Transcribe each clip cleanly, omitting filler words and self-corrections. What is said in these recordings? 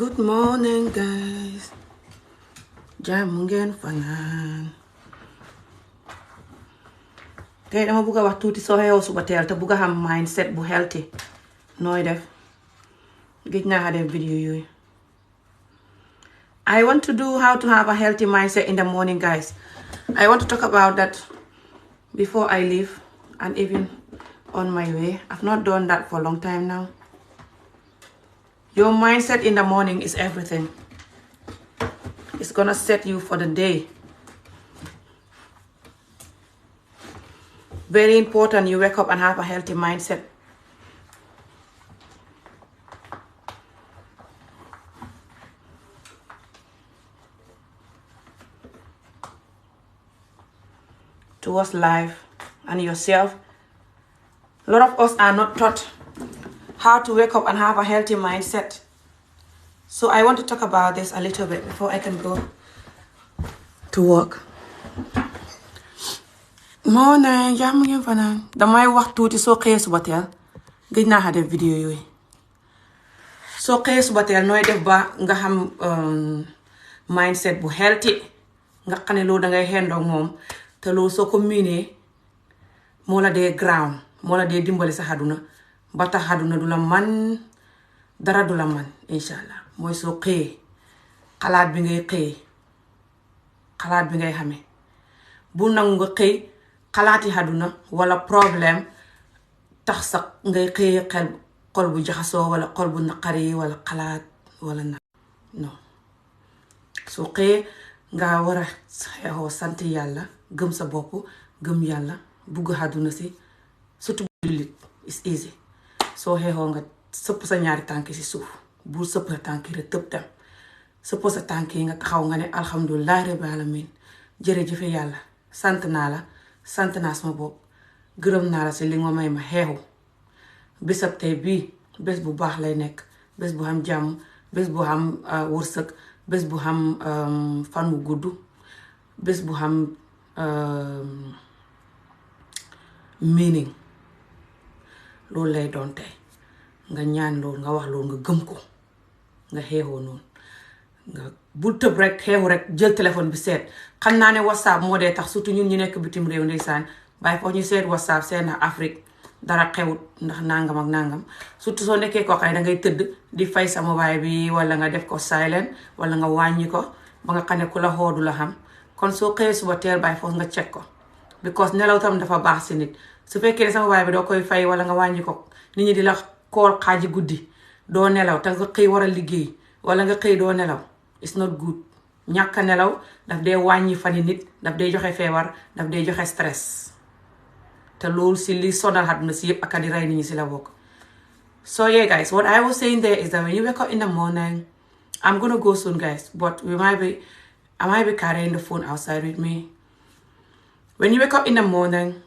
Good morning, guys. Jàmm ngeen fanaan. Tey dama bugg a wax tuuti soo xeewoo suba teel te bugg a xam mindset bu healthy nooy def. Gëj naa def video yooyu. I want to do how to have a healthy mindset in the morning, guys. I want to talk about that before I leave and even on my way. I've not done that for a long time now. Your mindset in the morning is everything. It's gonna set you for the day. Very important you wake up and have a healthy mindset. Towards life and yourself. A lot of us are not taught how to wake up and have a healthy mindset. So I want to talk about this a little bit before I can go to work. Morning, jàmm ngeen fanaan. Damay wax tuuti soo xëyee suba teel. Gëj naa def video yooyu. Soo xëyee suba teel nooy def ba nga xam mindset bu healthy. Nga xam ne loolu dangay xendoog moom. Te loolu soo ko miinee moo la dee ground. Moo la dee dimbali sa àdduna. Ba tax àdduna du la man dara du la man inshallah. Mooy soo xëyee xalaat bi ngay xëyee xalaat bi ngay xamee bu nangu nga xëy xalaati àdduna wala problème tax sax ngay xëyee xol bu jaxasoo wala xol bu naqari wala xalaat wala non soo xëyee nga war a xeexoo sant yàlla gëm sa bopp gëm yàlla bugg àdduna si surtout jullit is easy soo xeexoo nga sëpp sa ñaari tànk si suuf bul sëpp sa tànk yi rek tëb dem sëpp sa tànk yi nga taxaw nga ne alhamdulilah rabbil alamin jërëjëfe yàlla sant naa la sant naa sama bopp gërëm naa la si li nga may ma xeexu bésab tey bii bés bu baax lay nekk bés bu xam jàmm bés bu xam wërsëg bés bu xam fan wu gudd bés bu xam meaning loolu lay doon tey nga ñaan loolu nga wax loolu nga gëm ko nga xeexoo noonu nga bul tëb rek xeexu rek jël téléphone bi seet xam naa ne whatsapp moo dee tax surtout ñun ñu nekk bitim réew ndeysaan bàyyi foofu ñu seet whatsapp seet na Afrique dara xewut ndax nangam ak nangam surtout soo nekkee koo xam ne dangay tëdd di fay sa mobile bi wala nga def ko silent wala nga wàññi ko ba nga xam ne ku la xoodu la xam kon soo xëyee suba teel bàyyi foofu nga check ko because nelaw tam dafa baax si nit su fekkee ne sa mobile bi doo koy fay wala nga wàññi ko nit ñi di la kool xaaji guddi doo nelaw te nga xëy war a liggéey wala nga xëy doo nelaw it's not good ñàkk a nelaw daf dee wàññi fani nit daf dee joxe feebar daf dee joxe stress te loolu si li sonal àdduna si yëpp ak di rey nit ñi si la bokk. So yeah guys, what I was saying there is that when you wake up in the morning, I'm gonna go soon guys, but I might be carrying the phone outside with me. When you wake up in the morning,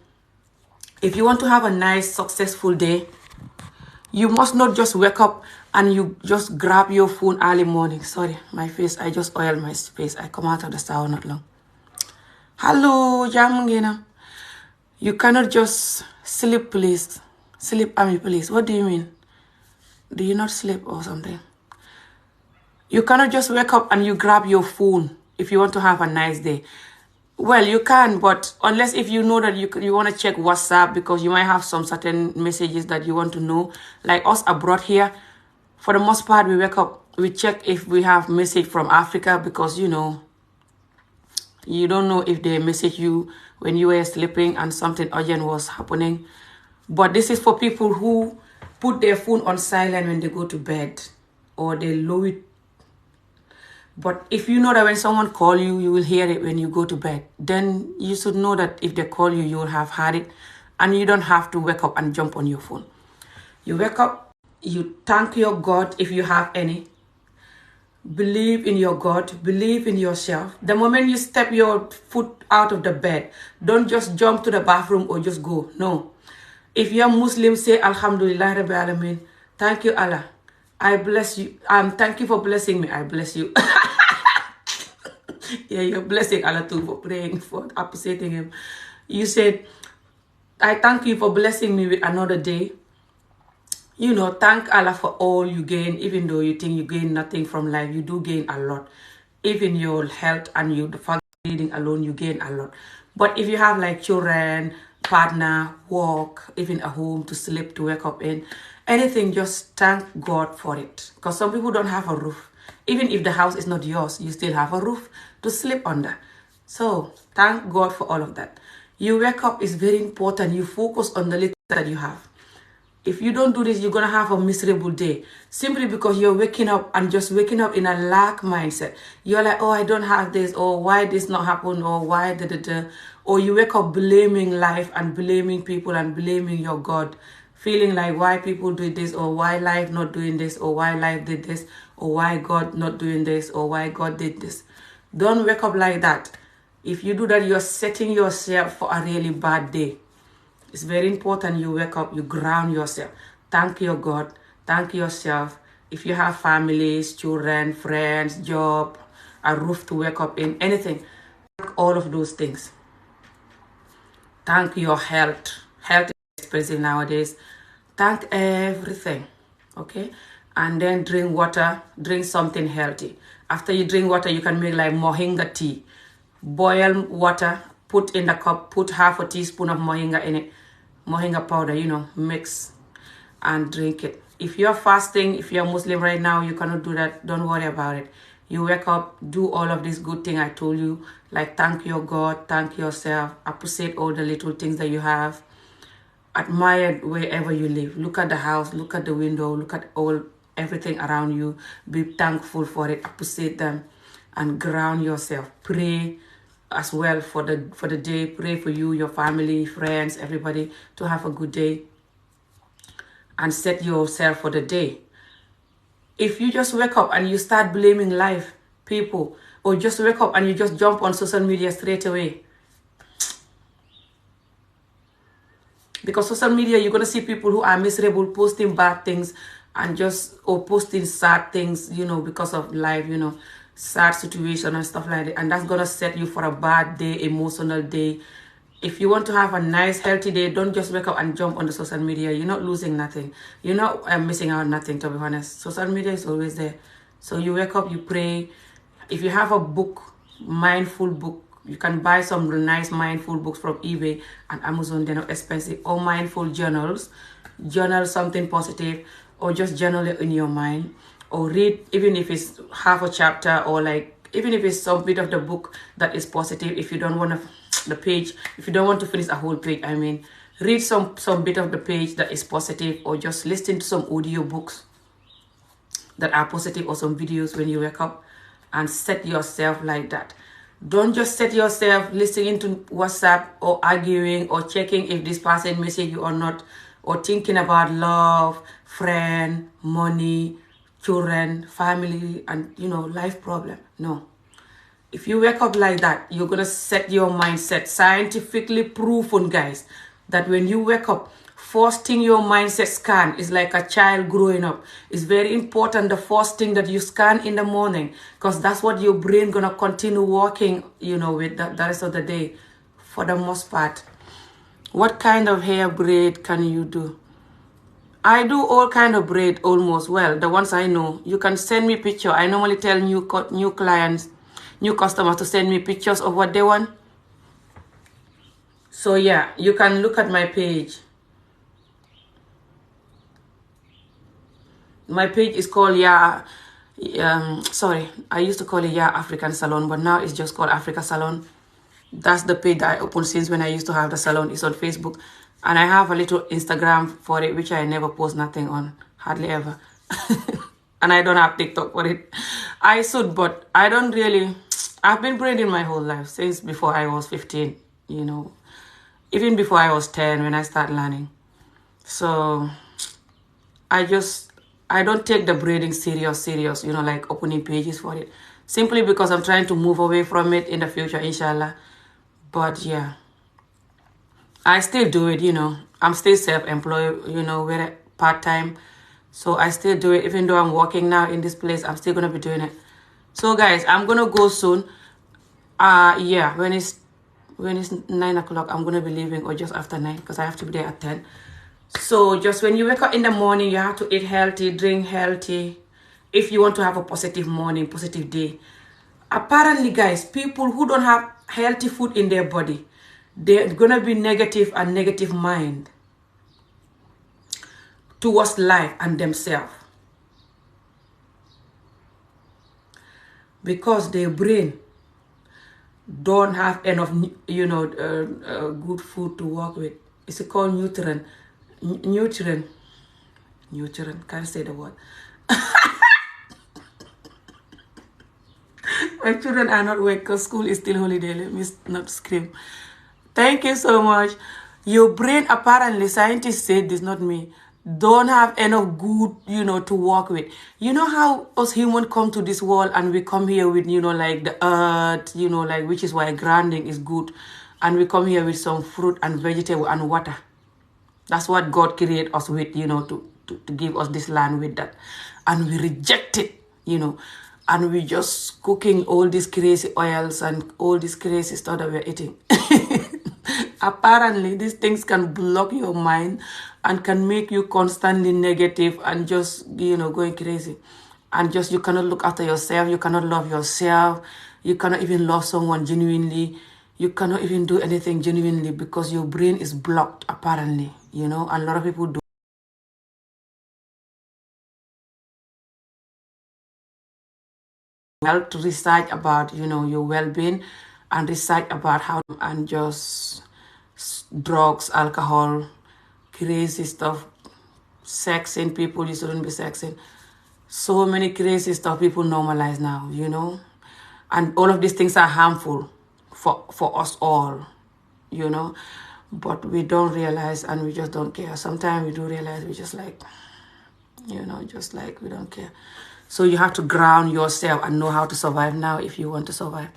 if you want to have a nice successful day, you must not just wake up and you just grab your phone early morning. Sorry, my face, I just oiled my face. I come out of the shower not long. Hello, jàmm ngeen. You cannot just sleep, please. Sleep, please. What do you mean? Do you not sleep or something? You cannot just wake up and you grab your phone if you want to have a nice day. Well, you can, but unless if you know that you want to check WhatsApp because you might have some certain messages that you want to know. Like us abroad here, for the most part, we wake up, we check if we have message from Africa because, you know, you don't know if they message you when you were sleeping and something urgent was happening. But this is for people who put their phone on silent when they go to bed or they lower it. But if you know that when someone call you, you will hear it when you go to bed, then you should know that if they call you, you will have heard it and you don't have to wake up and jump on your phone. You wake up, you thank your God if you have any. Believe in your God, believe in yourself. The moment you step your foot out of the bed, don't just jump to the bathroom or just go. No. If you're Muslim, say Alhamdulillah Rabbil Alamin. Thank you, Allah. I bless you. Thank you for blessing me. I bless you. Yeah, you're blessing Allah too for praying, for appreciating Him. You said, I thank you for blessing me with another day. Thank Allah for all you gain. Even though you think you gain nothing from life, you do gain a lot. Even your health and the fact of reading alone, you gain a lot. But if you have like children, partner, work, even a home to sleep, to wake up in, anything, just thank God for it. Because some people don't have a roof. Even if the house is not yours, you still have a roof to sleep under. So thank God for all of that. You wake up is very important. You focus on the little that you have. If you don't do this, you're going to have a miserable day. Simply because you're waking up and just waking up in a lack mindset. You're like, oh, I don't have this, or why this not happen, or why da. Or you wake up blaming life and blaming people and blaming your God. Feeling like why people do this, or why life not doing this, or why life did this, or why God not doing this, or why God did this. Don't wake up like that. If you do that, you're setting yourself for a really bad day. It's very important you wake up, you ground yourself. Thank your God, thank yourself. If you have families, children, friends, job, a roof to wake up in, anything, thank all of those things. Thank your health. Health is expensive nowadays. Thank everything, okay? And then drink water, drink something healthy. After you drink water, you can make like moringa tea. Boil water, put in the cup, put half a teaspoon of moringa in it. Moringa powder, mix and drink it. If you're fasting, if you're Muslim right now, you cannot do that. Don't worry about it. You wake up, do all of these good things I told you, like thank your God, thank yourself, appreciate all the little things that you have, admire wherever you live. Look at the house, look at the window, look at everything around you. Be thankful for it, appreciate them, and ground yourself. Pray as well for the day. Pray for you, your family, friends, everybody to have a good day, and set yourself for the day. If you just wake up and you start blaming life, people, or just wake up and you just jump on social media straight away, because social media, you're gonna see people who are miserable posting bad things and or posting sad things, because of life, sad situation and stuff like that, and that's gonna set you for a bad day, emotional day. If you want to have a nice healthy day, don't just wake up and jump on the social media. You're not losing nothing. You're not missing out nothing, to be honest. Social media is always there. So you wake up, you pray. If you have a book, mindful book, you can buy some nice mindful books from eBay and Amazon. They're not expensive. Or mindful journals. Journal something positive, or just journal it in your mind, or read, even if it's half a chapter, or even if it's some bit of the book that is positive. If you don't want if you don't want to finish a whole page, read some bit of the page that is positive, or just listen to some audio books that are positive, or some videos when you wake up, and set yourself like that. Don't just set yourself listening to WhatsApp, or arguing, or checking if this person messaged you or not, or thinking about love, friend, money, children, family, and life problem. No. If you wake up like that, you're gonna set your mindset, scientifically proven, guys, that when you wake up, first thing your mindset scan is like a child growing up. It's very important, the first thing that you scan in the morning, because that's what your brain gonna continue working, with the rest of the day, for the most part. What kind of hair braid can you do? I do all kind of braid almost. Well, the ones I know. You can send me picture. I normally tell new clients, new customers to send me pictures of what they want. So yeah, you can look at my page. My page is called I used to call it African Salon, but now it's just called Africa Salon. That's the page that I opened since when I used to have the salon. It's on Facebook. And I have a little Instagram for it, which I never post nothing on. Hardly ever. And I don't have TikTok for it. I should, but I don't really. I've been braiding my whole life, since before I was 15, Even before I was 10 when I started learning. So I don't take the braiding serious, like opening pages for it. Simply because I'm trying to move away from it in the future, inshallah. But yeah, I still do it, I'm still self-employed, very part-time. So I still do it. Even though I'm working now in this place, I'm still going to be doing it. So guys, I'm going to go soon. When it's 9 o'clock, I'm going to be leaving, or just after 9, because I have to be there at 10. So just when you wake up in the morning, you have to eat healthy, drink healthy, if you want to have a positive morning, positive day. Apparently, guys, people who don't have healthy food in their body, they're gonna be negative and negative mind towards life and themselves, because their brain don't have enough, good food to work with. It's called nutrient. Can't say the word. My children are not awake because school is still holiday. Let me not scream. Thank you so much. Your brain, apparently, scientists say this, not me, don't have enough good, to work with. You know how us humans come to this world and we come here with, like the earth, which is why grounding is good. And we come here with some fruit and vegetable and water. That's what God created us with, to give us this land with that. And we reject it, and we just cooking all these crazy oils and all this crazy stuff that we're eating. Apparently, these things can block your mind and can make you constantly negative and just, going crazy. And just, you cannot look after yourself. You cannot love yourself. You cannot even love someone genuinely. You cannot even do anything genuinely because your brain is blocked, apparently, and a lot of people do. Well, to research about, your well-being and research about how, and just drugs, alcohol, crazy stuff, sexing people you shouldn't be sexing. So many crazy stuff people normalize now, and all of these things are harmful for us all, but we don't realize and we just don't care. Sometimes we do realize, we just like, just like we don't care. So you have to ground yourself and know how to survive now if you want to survive.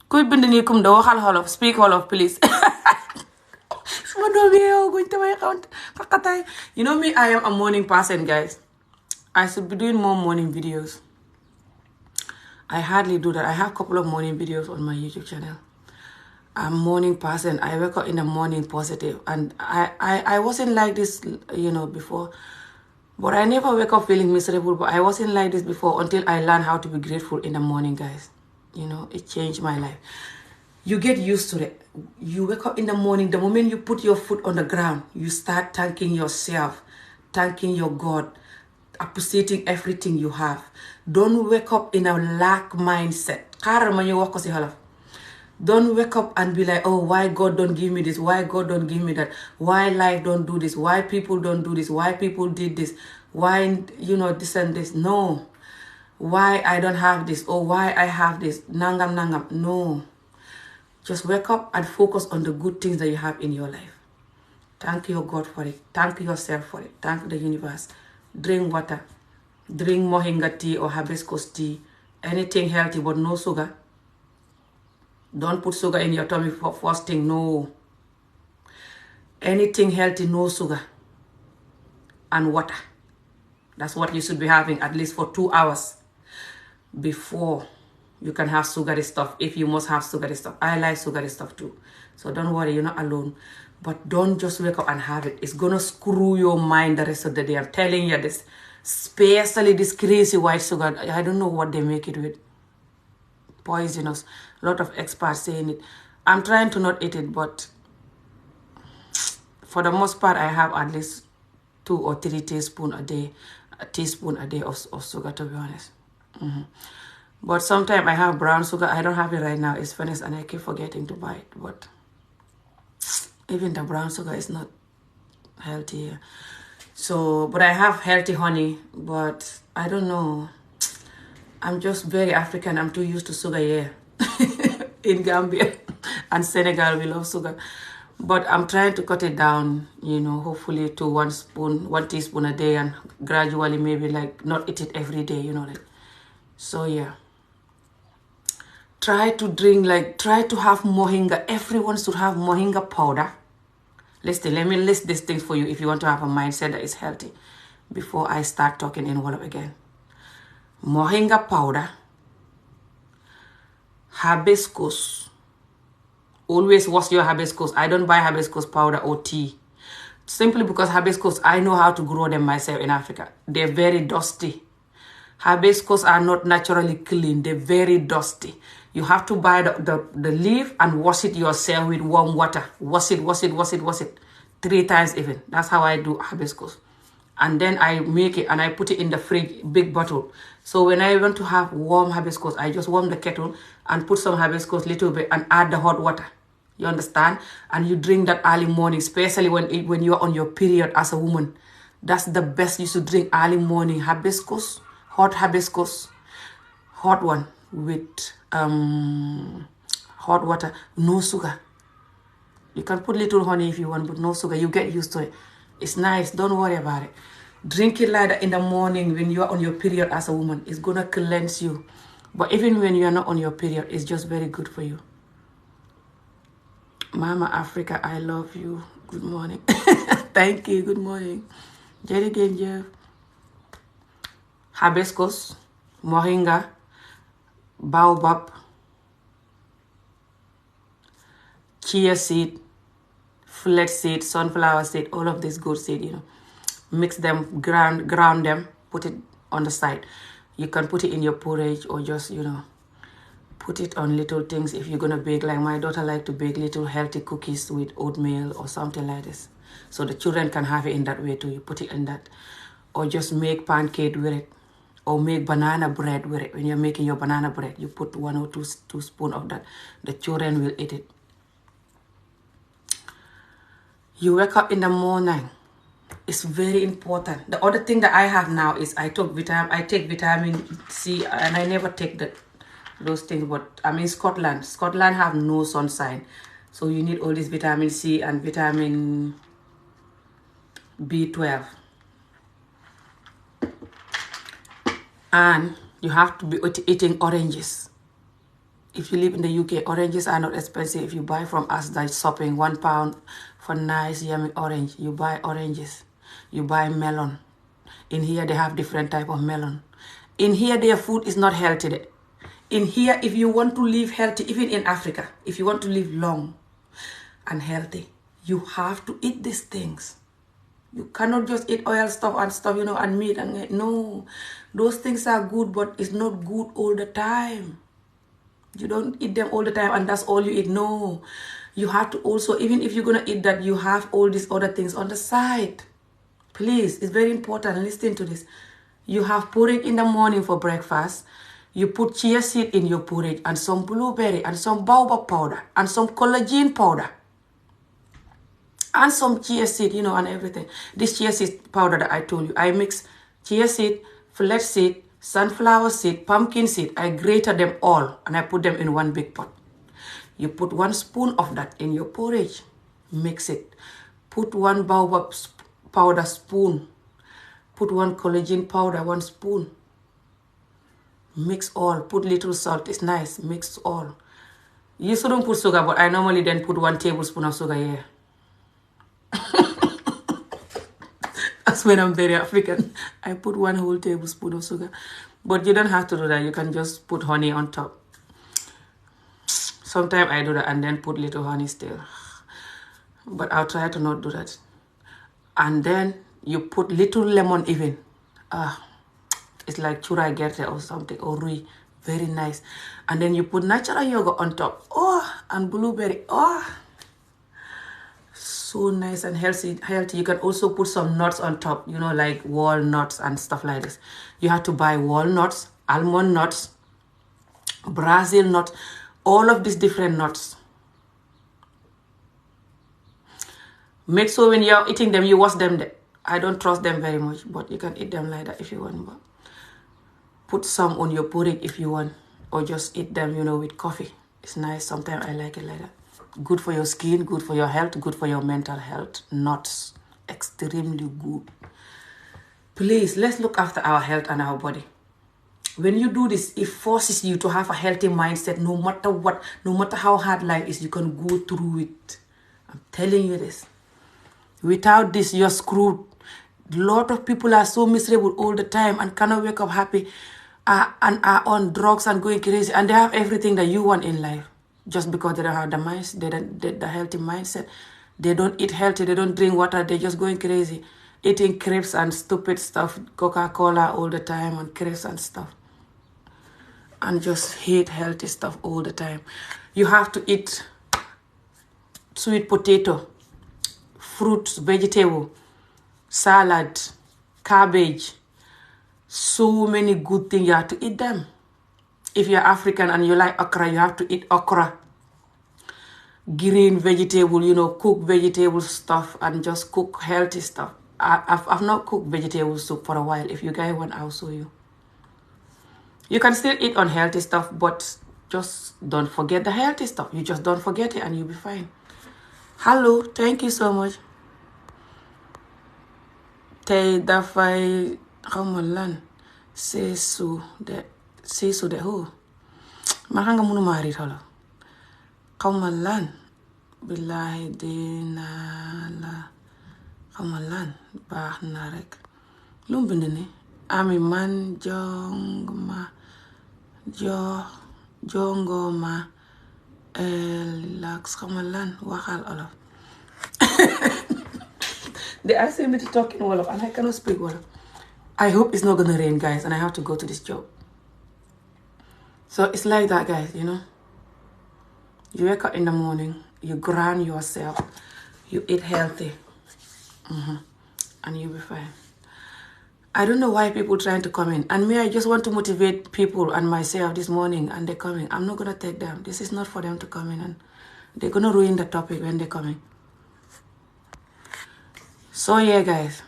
Kuy bind ni kum do waxal Olof, speak Olof, please. You know me, I am a morning person, guys. I should be doing more morning videos. I hardly do that. I have a couple of morning videos on my YouTube channel. I'm a morning person. I wake up in the morning positive. And I wasn't like this, before. But I never wake up feeling miserable. But I wasn't like this before until I learned how to be grateful in the morning, guys. It changed my life. You get used to it. You wake up in the morning, the moment you put your foot on the ground, you start thanking yourself, thanking your God, appreciating everything you have. Don't wake up in a lack mindset. Don't wake up and be like, oh, why God don't give me this? Why God don't give me that? Why life don't do this? Why people don't do this? Why people did this? Why, this and this? No. Why I don't have this? Or why I have this? Nangam. No. Just wake up and focus on the good things that you have in your life. Thank your God for it. Thank yourself for it. Thank the universe. Drink water. Drink moringa tea or hibiscus tea. Anything healthy but no sugar. Don't put sugar in your tummy for first thing. No. Anything healthy, no sugar. And water. That's what you should be having at least for 2 hours before you can have sugary stuff, if you must have sugary stuff. I like sugary stuff too. So don't worry, you're not alone. But don't just wake up and have it. It's gonna screw your mind the rest of the day. I'm telling you this. Especially this crazy white sugar. I don't know what they make it with. Poisonous. A lot of experts saying it. I'm trying to not eat it, but for the most part, I have at least 2 or 3 teaspoons a day. A teaspoon a day of sugar, to be honest. But sometimes I have brown sugar. I don't have it right now. It's finished and I keep forgetting to buy it. But even the brown sugar is not healthy. So, but I have healthy honey. But I don't know. I'm just very African. I'm too used to sugar here. In Gambia and Senegal, we love sugar. But I'm trying to cut it down, hopefully to 1 teaspoon a day, and gradually maybe like not eat it every day, So yeah. Try to have moringa. Everyone should have moringa powder. Listen, let me list these things for you if you want to have a mindset that is healthy before I start talking in Wolof again. Moringa powder, hibiscus. Always wash your hibiscus. I don't buy hibiscus powder or tea. Simply because hibiscus, I know how to grow them myself in Africa. They're very dusty. Hibiscus are not naturally clean. They're very dusty. You have to buy the leaf and wash it yourself with warm water. Wash it. 3 times even. That's how I do hibiscus. And then I make it and I put it in the fridge, big bottle. So when I want to have warm hibiscus, I just warm the kettle and put some hibiscus little bit and add the hot water. You understand? And you drink that early morning, especially when you're on your period as a woman. That's the best. You should drink early morning hibiscus, hot one with hot water, no sugar. You can put little honey if you want, but no sugar. You get used to it. It's nice. Don't worry about it. Drink it like that in the morning when you're on your period as a woman. It's gonna cleanse you. But even when you're not on your period, it's just very good for you. Mama Africa, I love you. Good morning. Thank you. Good morning. Jërëjëf Jeff. Hibiscus, moringa, baobab, chia seed, flax seed, sunflower seed, all of this good seed, Mix them, ground them, put it on the side. You can put it in your porridge or just, put it on little things if you're going to bake. Like my daughter like to bake little healthy cookies with oatmeal or something like this. So the children can have it in that way too. You put it in that. Or just make pancake with it. Or make banana bread with it. When you're making your banana bread, you put 1 or 2 spoons of that. The children will eat it. You wake up in the morning. It's very important. The other thing that I have now is I take vitamin C, and I never take those things, but I'm in Scotland. Scotland have no sunshine. So you need all this vitamin C and vitamin B12. And you have to be eating oranges. If you live in the UK, oranges are not expensive. If you buy from us, that's shopping, £1 for nice, yummy orange. You buy oranges. You buy melon. In here, they have different type of melon. In here, their food is not healthy. In here, if you want to live healthy, even in Africa, if you want to live long and healthy, you have to eat these things. You cannot just eat oil stuff and meat. No, those things are good, but it's not good all the time. You don't eat them all the time and that's all you eat. No, you have to also, even if you're going to eat that, you have all these other things on the side. Please, it's very important. Listen to this. You have porridge in the morning for breakfast. You put chia seed in your porridge and some blueberry and some baobab powder and some collagen powder and some chia seed, and everything. This chia seed powder that I told you, I mix chia seed, flax seed, sunflower seed, pumpkin seed. I grated them all and I put them in one big pot. You put 1 spoon of that in your porridge. Mix it. Put 1 baobab powder spoon. Put 1 collagen powder, 1 spoon. Mix all. Put little salt. It's nice. Mix all. You shouldn't put sugar, but I normally then put 1 tablespoon of sugar here. That's when I'm very African. I put 1 whole tablespoon of sugar. But you don't have to do that. You can just put honey on top. Sometimes I do that and then put little honey still. But I'll try to not do that. And then you put little lemon even. It's like churai gerte or something, or rui. Very nice. And then you put natural yogurt on top. And blueberry. So nice and healthy. You can also put some nuts on top, like walnuts and stuff like this. You have to buy walnuts, almond nuts, Brazil nuts, all of these different nuts. Make sure when you're eating them, you wash them. I don't trust them very much, but you can eat them like that if you want. But put some on your porridge if you want, or just eat them, with coffee. It's nice. Sometimes I like it like that. Good for your skin, good for your health, good for your mental health. Nuts, extremely good. Please, let's look after our health and our body. When you do this, it forces you to have a healthy mindset. No matter what, no matter how hard life is, you can go through it. I'm telling you this. Without this, you're screwed. A lot of people are so miserable all the time and cannot wake up happy and are on drugs and going crazy. And they have everything that you want in life. Just because they don't have the healthy mindset. They don't eat healthy, they don't drink water, they're just going crazy. Eating crepes and stupid stuff, Coca-Cola all the time and crepes and stuff. And just hate healthy stuff all the time. You have to eat sweet potato, fruits, vegetable, salad, cabbage, so many good things. You have to eat them. If you're African and you like okra, you have to eat okra. Green vegetable, cook vegetable stuff and just cook healthy stuff. I've not cooked vegetable soup for a while. If you guys want, I'll show you. You can still eat unhealthy stuff, but just don't forget the healthy stuff. You just don't forget it and you'll be fine. Hello, thank you so much. Tey dafay xawma lan seesu de ho ma xam nga mënuma riit xolo xawma lan billahi dina la xawma lan baax na rek lu mu bind ni ami man jongoma lax xawma lan waxal Olof. They asked me to talk in Olof and I cannot speak Olof. I hope it's not gonna rain, guys, and I have to go to this job. So it's like that, guys, You wake up in the morning, you ground yourself, you eat healthy, and you'll be fine. I don't know why people trying to come in. And me, I just want to motivate people and myself this morning, and they're coming. I'm not gonna take them. This is not for them to come in, and they're gonna ruin the topic when they're coming. So yeah, guys,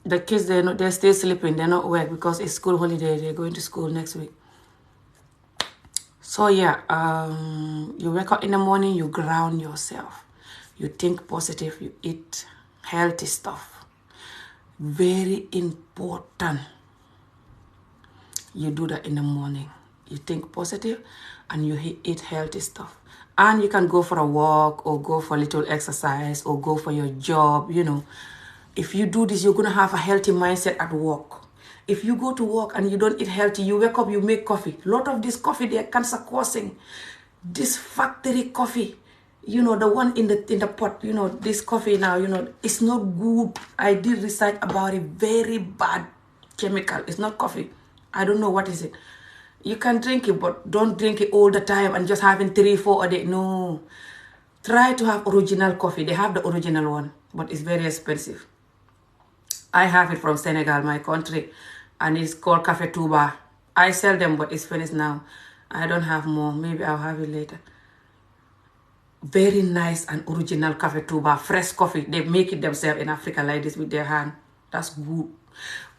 the kids, they're still sleeping. They're not awake because it's school holiday. They're going to school next week. So yeah, you wake up in the morning, you ground yourself. You think positive, you eat healthy stuff. Very important. You do that in the morning. You think positive and you eat healthy stuff. And you can go for a walk or go for a little exercise or go for your job, If you do this, you're going to have a healthy mindset at work. If you go to work and you don't eat healthy, you wake up, you make coffee. A lot of this coffee, they're cancer causing. This factory coffee, the one in the pot, this coffee now, it's not good. I did research about it. Very bad chemical. It's not coffee. I don't know what is it. You can drink it, but don't drink it all the time and just having 3-4 a day. No. Try to have original coffee. They have the original one, but it's very expensive. I have it from Senegal, my country, and it's called Cafe Touba. I sell them, but it's finished now. I don't have more. Maybe I'll have it later. Very nice and original Cafe Touba. Fresh coffee. They make it themselves in Africa like this with their hand. That's good.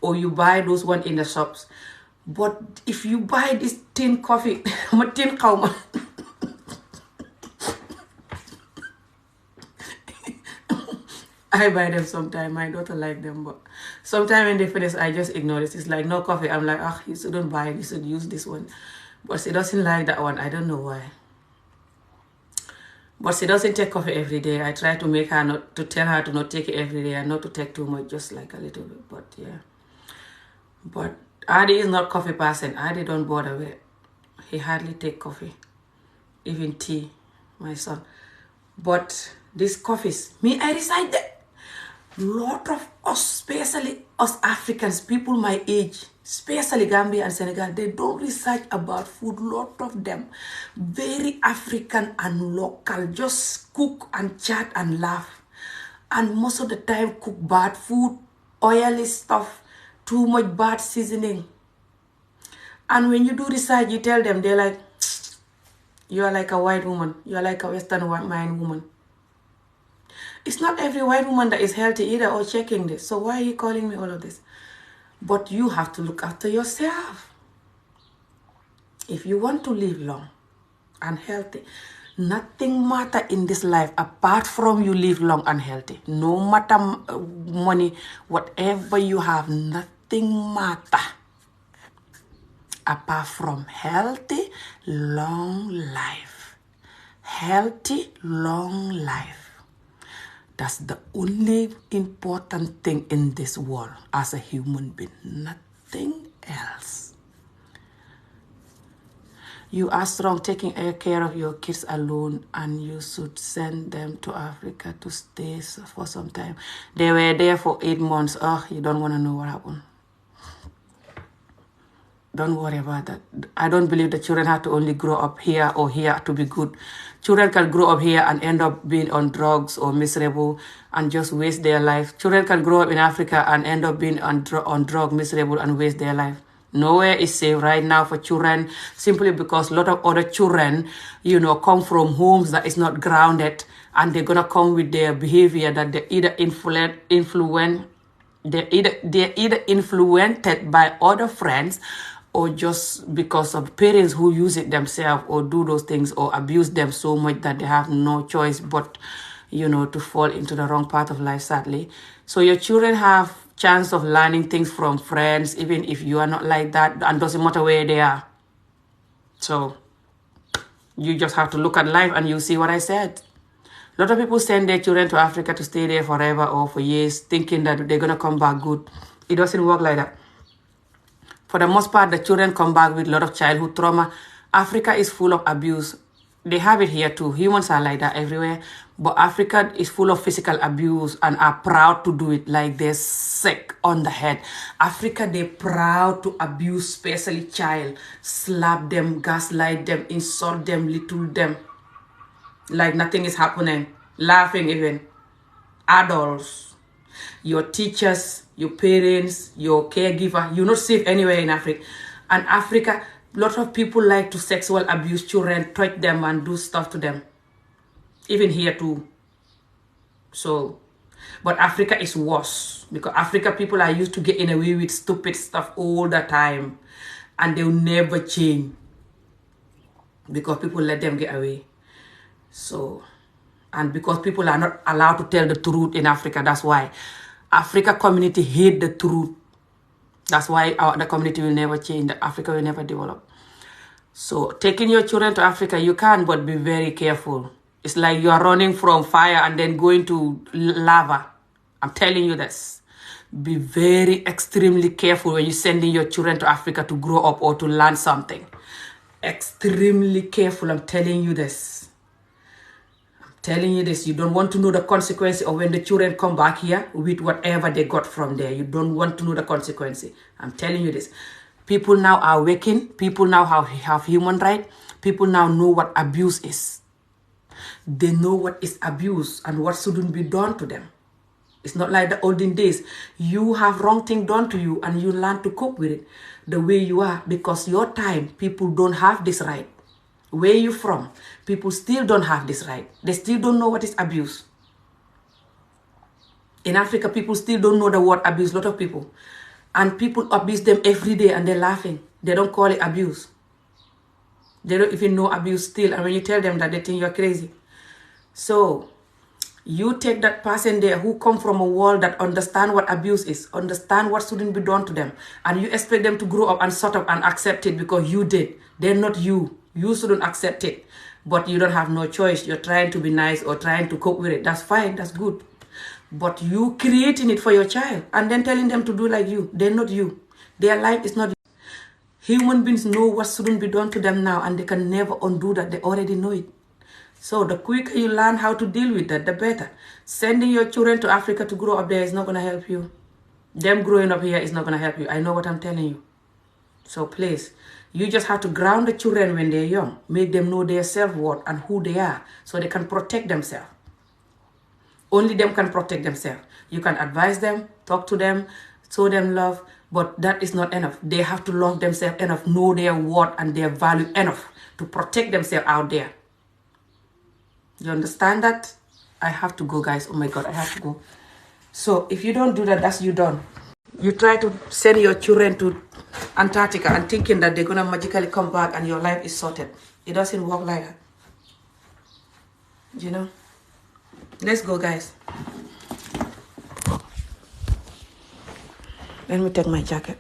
Or you buy those ones in the shops. But if you buy this tin coffee, I'm a tin cow. I buy them sometimes. My daughter like them, but sometimes when they finish, I just ignore it. It's like no coffee. I'm like, you shouldn't buy it. You should use this one. But she doesn't like that one. I don't know why. But she doesn't take coffee every day. I try to tell her to not take it every day and not to take too much, just like a little bit. But yeah. But Adi is not coffee person. Adi don't bother with it. He hardly take coffee. Even tea, my son. But these coffees, I decide that lot of us, especially us Africans, people my age, especially Gambia and Senegal, they don't research about food. Lot of them, very African and local, just cook and chat and laugh. And most of the time cook bad food, oily stuff, too much bad seasoning. And when you do research, you tell them, they're like, you are like a white woman. You are like a Western mind woman. It's not every white woman that is healthy either or checking this. So why are you calling me all of this? But you have to look after yourself. If you want to live long and healthy, nothing matter in this life apart from you live long and healthy. No matter money, whatever you have, nothing matter apart from healthy, long life. Healthy, long life. That's the only important thing in this world as a human being. Nothing else. You are strong taking care of your kids alone, and you should send them to Africa to stay for some time. They were there for 8 months. Oh, you don't want to know what happened. Don't worry about that. I don't believe the children have to only grow up here or here to be good. Children can grow up here and end up being on drugs or miserable and just waste their life. Children can grow up in Africa and end up being on drug, miserable, and waste their life. Nowhere is safe right now for children, simply because a lot of other children, come from homes that is not grounded, and they're gonna come with their behavior that they're either they're either influenced by other friends, or just because of parents who use it themselves or do those things or abuse them so much that they have no choice but, to fall into the wrong path of life, sadly. So your children have chance of learning things from friends, even if you are not like that, and doesn't matter where they are. So you just have to look at life and you see what I said. A lot of people send their children to Africa to stay there forever or for years, thinking that they're going to come back good. It doesn't work like that. For the most part, the children come back with a lot of childhood trauma. Africa is full of abuse. They have it here too. Humans are like that everywhere. But Africa is full of physical abuse and are proud to do it, like they're sick on the head. Africa, they're proud to abuse, especially child. Slap them, gaslight them, insult them, little them. Like nothing is happening. Laughing even. Adults. Your teachers, your parents, your caregiver, you're not safe anywhere in Africa. And Africa, a lot of people like to sexual abuse children, touch them and do stuff to them. Even here too. So, but Africa is worse. Because Africa people are used to getting away with stupid stuff all the time. And they'll never change. Because people let them get away. So, and because people are not allowed to tell the truth in Africa, that's why. Africa community hate the truth. That's why the community will never change. Africa will never develop. So taking your children to Africa, you can, but be very careful. It's like you are running from fire and then going to lava. I'm telling you this. Be very extremely careful when you're sending your children to Africa to grow up or to learn something. Extremely careful, I'm telling you this. Telling you this, you don't want to know the consequences of when the children come back here with whatever they got from there. You don't want to know the consequences. I'm telling you this. People now are waking. People now have human rights. People now know what abuse is. They know what is abuse and what shouldn't be done to them. It's not like the olden days. You have wrong thing done to you and you learn to cope with it the way you are, because your time, people don't have this right. Where you from? People still don't have this right. They still don't know what is abuse. In Africa, people still don't know the word abuse, a lot of people. And people abuse them every day and they're laughing. They don't call it abuse. They don't even know abuse still. And when you tell them that, they think you're crazy. So, you take that person there who come from a world that understand what abuse is, understand what shouldn't be done to them, and you expect them to grow up and shut up and accept it because you did. They're not you. You shouldn't accept it. But you don't have no choice. You're trying to be nice or trying to cope with it. That's fine. That's good. But you creating it for your child and then telling them to do like you. They're not you. Their life is not you. Human beings know what shouldn't be done to them now, and they can never undo that. They already know it. So the quicker you learn how to deal with that, the better. Sending your children to Africa to grow up there is not going to help you. Them growing up here is not going to help you. I know what I'm telling you. So please, you just have to ground the children when they're young. Make them know their self-worth and who they are so they can protect themselves. Only them can protect themselves. You can advise them, talk to them, show them love, but that is not enough. They have to love themselves enough, know their worth and their value enough to protect themselves out there. You understand that? I have to go, guys. Oh my God, I have to go. So if you don't do that, that's you done. You try to send your children to Antarctica and thinking that they're going to magically come back and your life is sorted. It doesn't work like that. You know? Let's go, guys. Let me take my jacket.